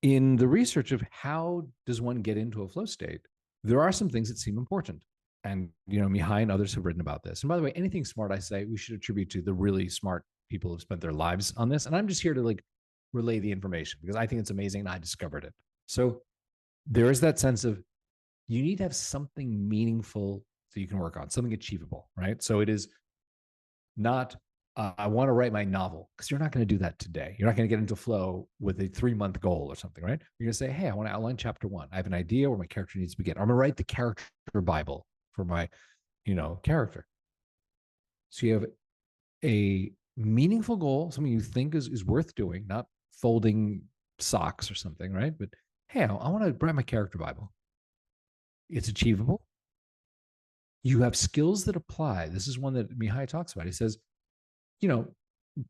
in the research of how does one get into a flow state. There are some things that seem important, and Mihai and others have written about this. And by the way, anything smart I say, we should attribute to the really smart people who've spent their lives on this. And I'm just here to relay the information because I think it's amazing and I discovered it. So there is that sense of you need to have something meaningful that you can work on, something achievable, right? So it is not I want to write my novel, because you're not going to do that today. You're not going to get into flow with a 3-month goal or something, right? You're going to say, hey, I want to outline chapter 1. I have an idea where my character needs to begin. I'm going to write the character Bible for my, character. So you have a meaningful goal, something you think is worth doing, not folding socks or something, right? But hey, I want to write my character Bible. It's achievable. You have skills that apply. This is one that Mihai talks about. He says, you know,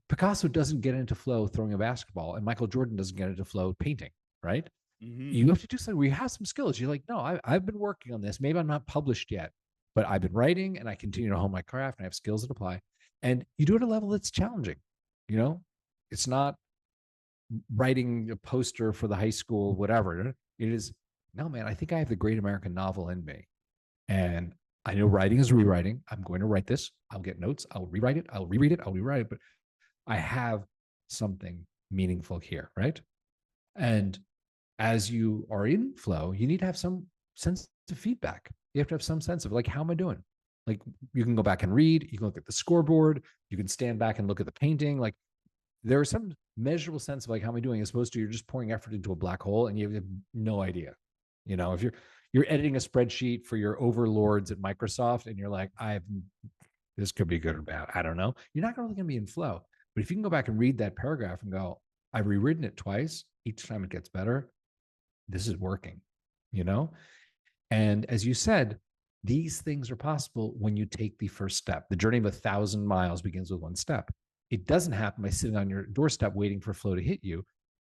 Picasso doesn't get into flow throwing a basketball, and Michael Jordan doesn't get into flow painting, right? Mm-hmm. You have to do something where you have some skills. You're like, no, I've been working on this. Maybe I'm not published yet, but I've been writing and I continue to hone my craft and I have skills that apply. And you do it at a level that's challenging. It's not writing a poster for the high school, whatever. It is, no, man, I think I have the great American novel in me. And I know writing is rewriting. I'm going to write this. I'll get notes. I'll rewrite it. I'll reread it. I'll rewrite it. But I have something meaningful here, right? And as you are in flow, you need to have some sense of feedback. You have to have some sense of like, how am I doing? Like, you can go back and read, you can look at the scoreboard, you can stand back and look at the painting. Like, there is some measurable sense of like, how am I doing, as opposed to you're just pouring effort into a black hole and you have no idea. If you're editing a spreadsheet for your overlords at Microsoft and you're like, this could be good or bad, I don't know, you're not really going to be in flow. But if you can go back and read that paragraph and go, I've rewritten it twice, each time it gets better, this is working, you know? And as you said, these things are possible when you take the first step. The journey of 1,000 miles begins with one step. It doesn't happen by sitting on your doorstep waiting for flow to hit you.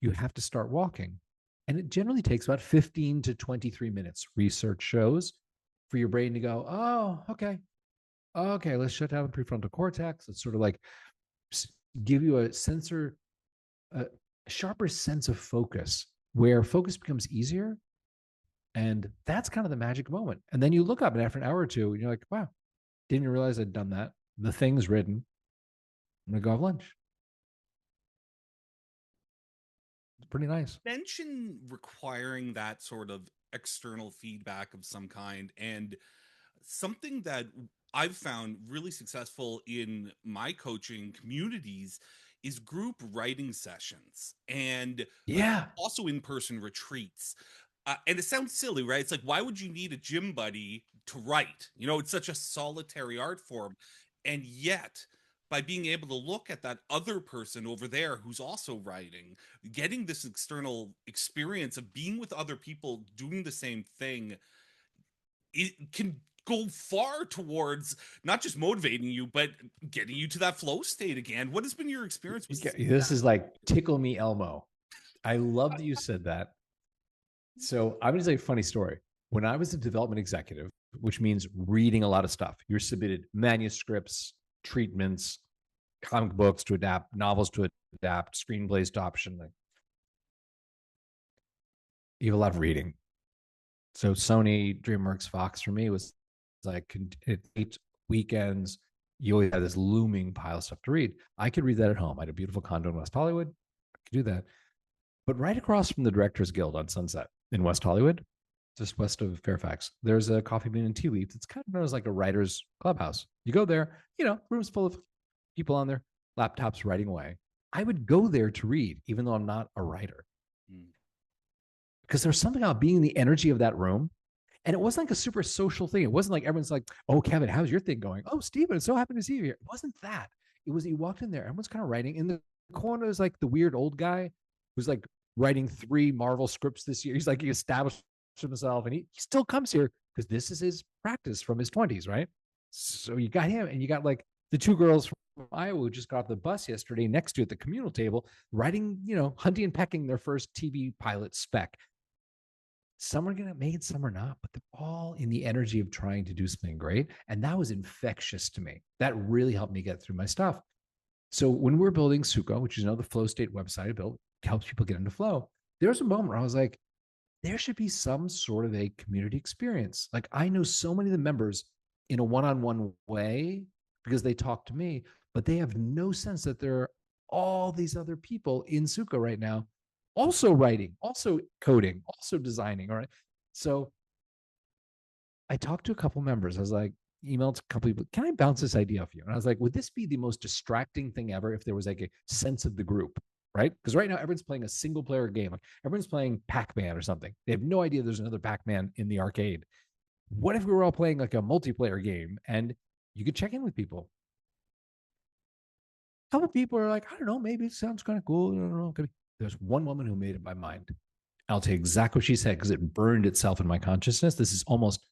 You have to start walking. And it generally takes about 15 to 23 minutes, research shows, for your brain to go, oh, okay, let's shut down the prefrontal cortex. Let's sort of like give you a sharper sense of focus where focus becomes easier. And that's kind of the magic moment. And then you look up and after an hour or two, and you're like, wow, didn't realize I'd done that. The thing's written. I'm going to go have lunch. It's pretty nice. Mention requiring that sort of external feedback of some kind, and something that I've found really successful in my coaching communities is group writing sessions and Yeah. also in-person retreats. And it sounds silly, right? It's like, why would you need a gym buddy to write? You know, it's such a solitary art form. And yet, by being able to look at that other person over there who's also writing, getting this external experience of being with other people doing the same thing, it can go far towards not just motivating you, but getting you to that flow state again. What has been your experience with This is like tickle me Elmo. I love that you said that. So I'm going to say a funny story. When I was a development executive, which means reading a lot of stuff, you're submitted manuscripts, treatments, comic books to adapt, novels to adapt, screenplays to option. Like, you have a lot of reading. So Sony, DreamWorks, Fox for me was like 8 weekends. You always had this looming pile of stuff to read. I could read that at home. I had a beautiful condo in West Hollywood. I could do that. But right across from the Directors Guild on Sunset in West Hollywood, just west of Fairfax, there's a Coffee Bean and Tea Leaf. It's kind of known as like a writer's clubhouse. You go there, rooms full of people on their laptops writing away. I would go there to read, even though I'm not a writer. Mm. Because there's something about being in the energy of that room. And it wasn't like a super social thing. It wasn't like everyone's like, oh, Kevin, how's your thing going? Oh, Steven, so happy to see you here. It wasn't that. It was, you walked in there, everyone's kind of writing. In the corner is like the weird old guy who's like writing 3 Marvel scripts this year. He's like, he established himself and he still comes here because this is his practice from his 20s, right? So you got him and you got like the 2 girls from Iowa who just got off the bus yesterday next to at the communal table writing, hunting and pecking their first TV pilot spec. Some are going to make it, some are not, but they're all in the energy of trying to do something great. And that was infectious to me. That really helped me get through my stuff. So when we're building Sukha, which is another flow state website I built, helps people get into flow, there's a moment where I was like, there should be some sort of a community experience. Like I know so many of the members in a one-on-one way because they talk to me, but they have no sense that there are all these other people in Sukha right now also writing, also coding, also designing. All right. So I talked to a couple members. I was like, emailed a couple people, can I bounce this idea off you? And I was like, would this be the most distracting thing ever if there was like a sense of the group? Right? Because right now everyone's playing a single player game. Like everyone's playing Pac-Man or something. They have no idea there's another Pac-Man in the arcade. What if we were all playing like a multiplayer game and you could check in with people? A couple people are like, I don't know, maybe it sounds kind of cool. I don't know. There's one woman who made it my mind. I'll tell you exactly what she said because it burned itself in my consciousness. This is almost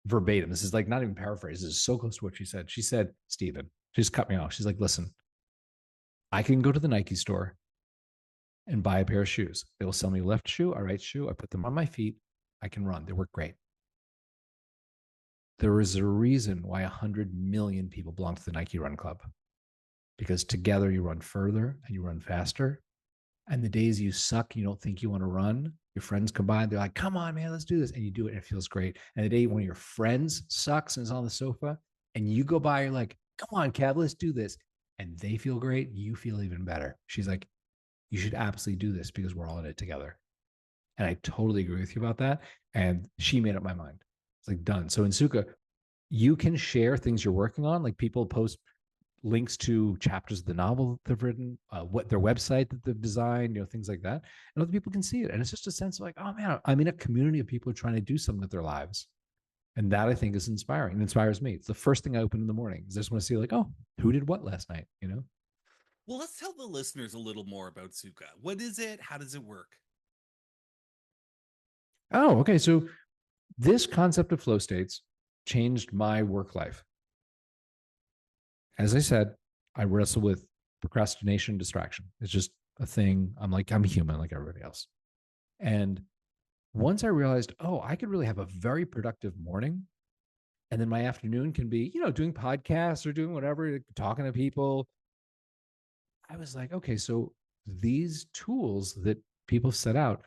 verbatim. This is like not even paraphrased. This is so close to what she said. She said, Steven, she just cut me off. She's like, listen, I can go to the Nike store and buy a pair of shoes. They will sell me a left shoe, a right shoe. I put them on my feet. I can run. They work great. There is a reason why 100 million people belong to the Nike Run Club because together you run further and you run faster. And the days you suck, you don't think you want to run, your friends come by and they're like, come on, man, let's do this. And you do it and it feels great. And the day one of your friends sucks and is on the sofa and you go by, you're like, come on, Kev, let's do this. And they feel great. You feel even better. She's like, you should absolutely do this because we're all in it together. And I totally agree with you about that. And she made up my mind. It's like done. So in Sukha, you can share things you're working on. Like people post links to chapters of the novel that they've written, what their website that they've designed, things like that. And other people can see it. And it's just a sense of like, oh man, I'm in a community of people trying to do something with their lives. And that I think is inspiring. It inspires me. It's the first thing I open in the morning. I just want to see like, oh, who did what last night, Well, let's tell the listeners a little more about Sukha. What is it? How does it work? Oh, okay. So This concept of flow states changed my work life. As I said, I wrestle with procrastination, distraction. It's just a thing. I'm human like everybody else. And once I realized, oh, I could really have a very productive morning. And then my afternoon can be, doing podcasts or doing whatever, talking to people. I was like, okay, so these tools that people set out,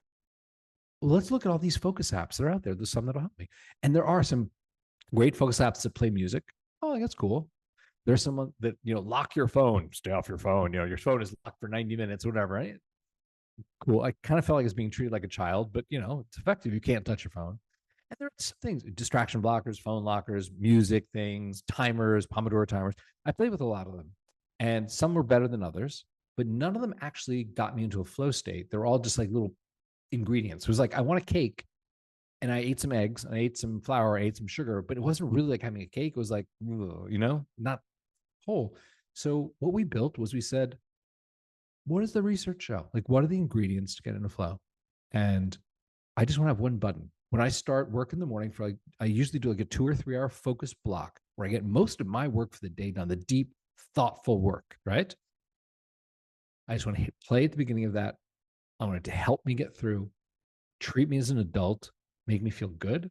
let's look at all these focus apps that are out there. There's some that'll help me. And there are some great focus apps that play music. Oh, that's cool. There's someone that, lock your phone, stay off your phone. Your phone is locked for 90 minutes, whatever. Right? Cool. I kind of felt like it's being treated like a child, but it's effective. You can't touch your phone. And there are some things, distraction blockers, phone lockers, music things, timers, Pomodoro timers. I played with a lot of them. And some were better than others, but none of them actually got me into a flow state. They're all just like little ingredients. It was like, I want a cake. And I ate some eggs, and I ate some flour, I ate some sugar, but it wasn't really like having a cake. It was like, not whole. So what we built was we said, what does the research show? Like, what are the ingredients to get into flow? And I just want to have one button. When I start work in the morning I usually do like a 2 or 3 hour focus block where I get most of my work for the day done, the deep, thoughtful work, right? I just want to hit play at the beginning of that. I want it to help me get through, treat me as an adult, make me feel good,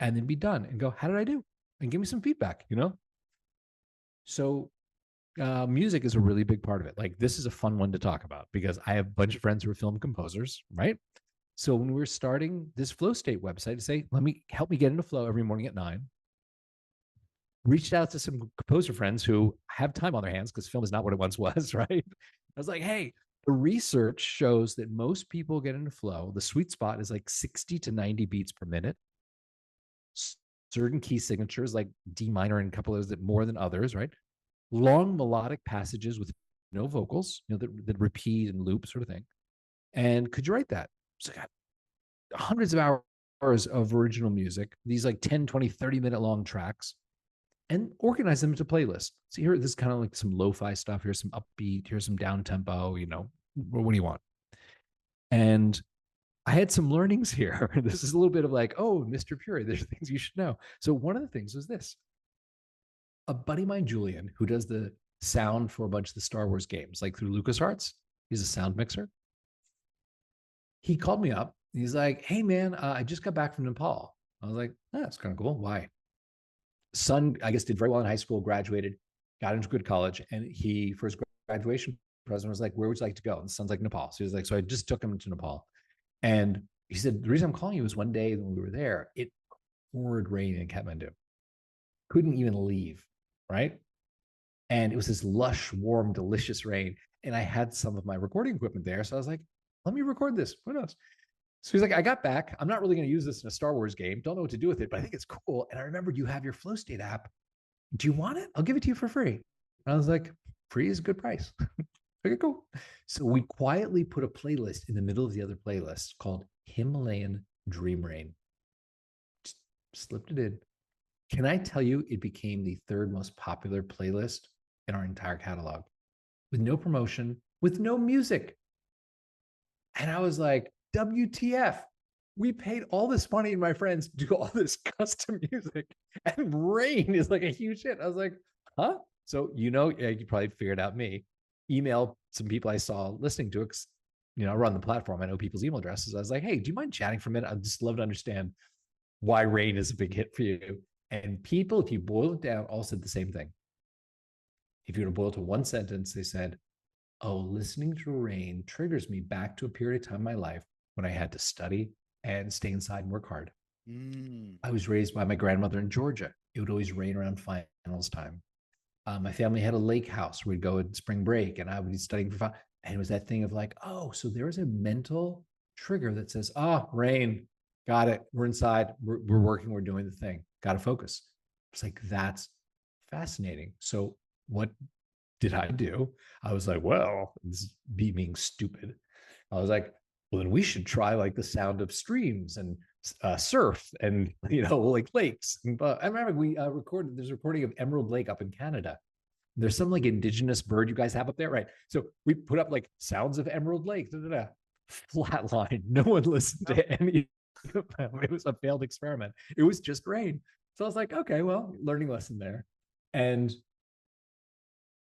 and then be done and go, how did I do? And give me some feedback, So music is a really big part of it. Like, this is a fun one to talk about because I have a bunch of friends who are film composers, right? So when we were starting this flow state website to say, help me get into flow every morning at 9, reached out to some composer friends who have time on their hands because film is not what it once was, right? I was like, hey, the research shows that most people get into flow. The sweet spot is like 60 to 90 beats per minute. Certain key signatures like D minor and a couple of those that more than others, right? Long melodic passages with no vocals, that repeat and loop sort of thing. And could you write that? So I got hundreds of hours of original music, these like 10, 20, 30-minute long tracks, and organize them into playlists. So here, this is kind of like some lo-fi stuff. Here's some upbeat, here's some down tempo, what do you want? And I had some learnings here. This is a little bit of like, oh, Mr. Puri, there's things you should know. So one of the things was this. A buddy of mine, Julian, who does the sound for a bunch of the Star Wars games, like through LucasArts, he's a sound mixer. He called me up. He's like, hey, man, I just got back from Nepal. I was like, that's kind of cool. Why? Son, I guess, did very well in high school, graduated, got into good college. And he, for his graduation present, was like, where would you like to go? And the son's like, Nepal. So he was like, so I just took him to Nepal. And he said, the reason I'm calling you is one day when we were there, it poured rain in Kathmandu. Couldn't even leave, right? And it was this lush, warm, delicious rain. And I had some of my recording equipment there. So I was like, let me record this. Who knows? So he's like, I got back. I'm not really going to use this in a Star Wars game. Don't know what to do with it, but I think it's cool. And I remembered you have your Flow State app. Do you want it? I'll give it to you for free. And I was like, free is a good price. Okay, cool. So we quietly put a playlist in the middle of the other playlist called Himalayan Dream Rain. Just slipped it in. Can I tell you, it became the third most popular playlist in our entire catalog with no promotion, with no music. And I was like, WTF? We paid all this money and my friends to do all this custom music, and rain is like a huge hit. I was like, huh? So, you probably figured out me. Email some people I saw listening to it. Run the platform. I know people's email addresses. I was like, hey, do you mind chatting for a minute? I'd just love to understand why rain is a big hit for you. And people, if you boil it down, all said the same thing. If you were to boil it to one sentence, they said, oh, listening to rain triggers me back to a period of time in my life when I had to study and stay inside and work hard. I was raised by my grandmother in Georgia. It would always rain around finals time. My family had a lake house where we'd go at spring break and I would be studying for fun. And it was that thing of like, oh, so there's a mental trigger that says, oh, rain, got it. We're inside. We're working. We're doing the thing. Got to focus. It's like, that's fascinating. So what did I do? I was like, well, this is me being stupid. I was like, well, then we should try like the sound of streams and surf and, like lakes. And, I remember we there's a recording of Emerald Lake up in Canada. There's some like indigenous bird you guys have up there, right? So we put up like sounds of Emerald Lake, flatline. No one listened to any It was a failed experiment. It was just rain. So I was like, okay, well, learning lesson there. And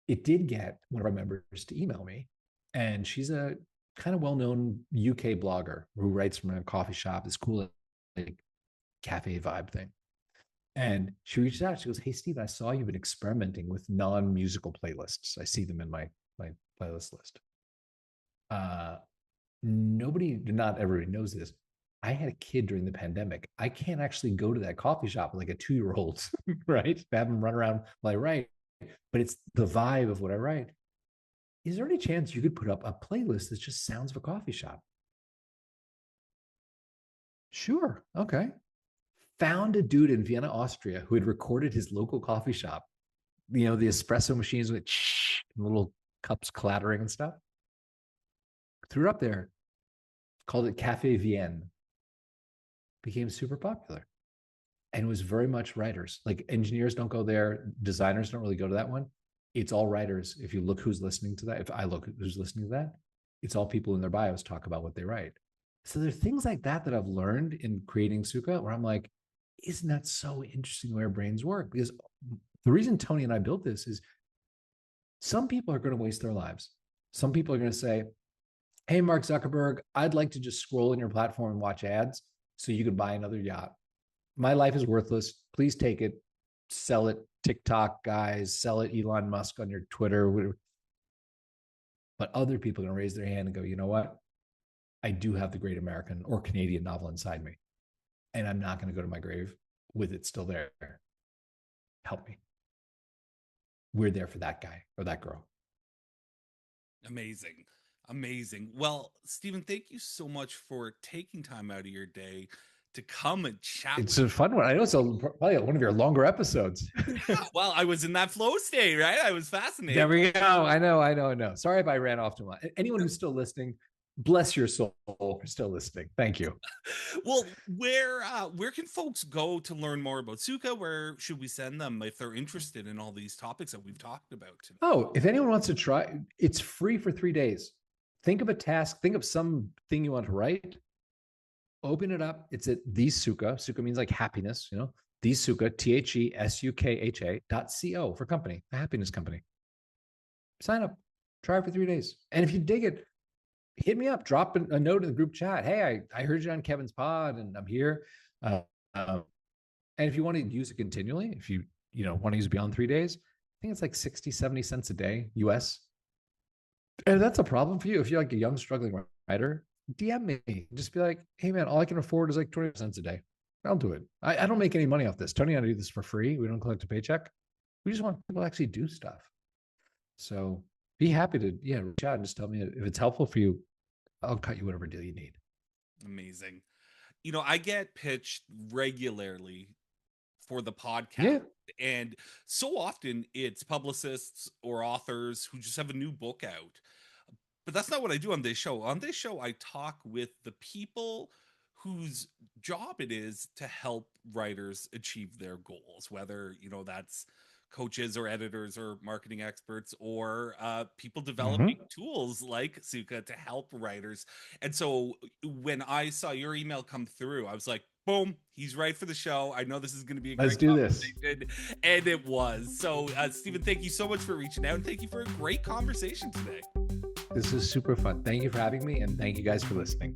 it did get one of our members to email me. And she's a kind of well-known UK blogger who writes from a coffee shop, this cool like cafe vibe thing. And she reached out. She goes, "Hey, Steve, I saw you've been experimenting with non-musical playlists. I see them in my playlist list." Nobody, not everybody knows this. I had a kid during the pandemic. I can't actually go to that coffee shop like a 2-year-old, right? Have him run around while I write. But it's the vibe of what I write. Is there any chance you could put up a playlist that just sounds of a coffee shop? Sure. Okay. Found a dude in Vienna, Austria, who had recorded his local coffee shop. The espresso machines with little cups clattering and stuff. Threw it up there, called it Cafe Vienne. Became super popular. And it was very much writers. Like engineers don't go there, designers don't really go to that one. It's all writers. If you look who's listening to that, if I look who's listening to that, it's all people in their bios talk about what they write. So there are things like that that I've learned in creating Sukha where I'm like, isn't that so interesting the way our brains work? Because the reason Tony and I built this is some people are going to waste their lives. Some people are going to say, "Hey, Mark Zuckerberg, I'd like to just scroll in your platform and watch ads so you could buy another yacht. My life is worthless. Please take it, sell it, TikTok guys, sell it, Elon Musk on your Twitter, whatever." But other people are going to raise their hand and go, "You know what? I do have the great American or Canadian novel inside me. And I'm not going to go to my grave with it still there. Help me." We're there for that guy or that girl. Amazing. Amazing. Well, Stephen, thank you so much for taking time out of your day to come and chat. It's a fun one. I know it's probably one of your longer episodes. Yeah, well, I was in that flow state, right? I was fascinated. There we go. I know. Sorry if I ran off too much. Anyone who's still listening, bless your soul for still listening. Thank you. Well, where can folks go to learn more about Sukha? Where should we send them if they're interested in all these topics that we've talked about today? Oh, if anyone wants to try, it's free for 3 days. Think of a task, think of something you want to write, open it up. It's at the Sukha. Sukha means like happiness, the Sukha, TheSukha.co for company, a happiness company. Sign up, try it for 3 days. And if you dig it, hit me up, drop a note in the group chat. "Hey, I heard you on Kevin's pod and I'm here." And if you want to use it continually, if you want to use it beyond 3 days, I think it's like 60, 70 cents a day, US. And that's a problem for you. If you're like a young, struggling writer, DM me. Just be like, "Hey, man, all I can afford is like 20 cents a day. I'll do it. I don't make any money off this. Tony and I do this for free. We don't collect a paycheck. We just want people to actually do stuff." So be happy to reach out and just tell me if it's helpful for you. I'll cut you whatever deal you need. Amazing. I get pitched regularly for the podcast. Yeah. And so often it's publicists or authors who just have a new book out. But that's not what I do on this show. On this show, I talk with the people whose job it is to help writers achieve their goals, whether, that's coaches or editors or marketing experts or people developing tools like Sukha to help writers. And so when I saw your email come through, I was like, boom, he's right for the show. I know this is going to be a great conversation. And it was. So, Stephen, thank you so much for reaching out. And thank you for a great conversation today. This is super fun. Thank you for having me. And thank you guys for listening.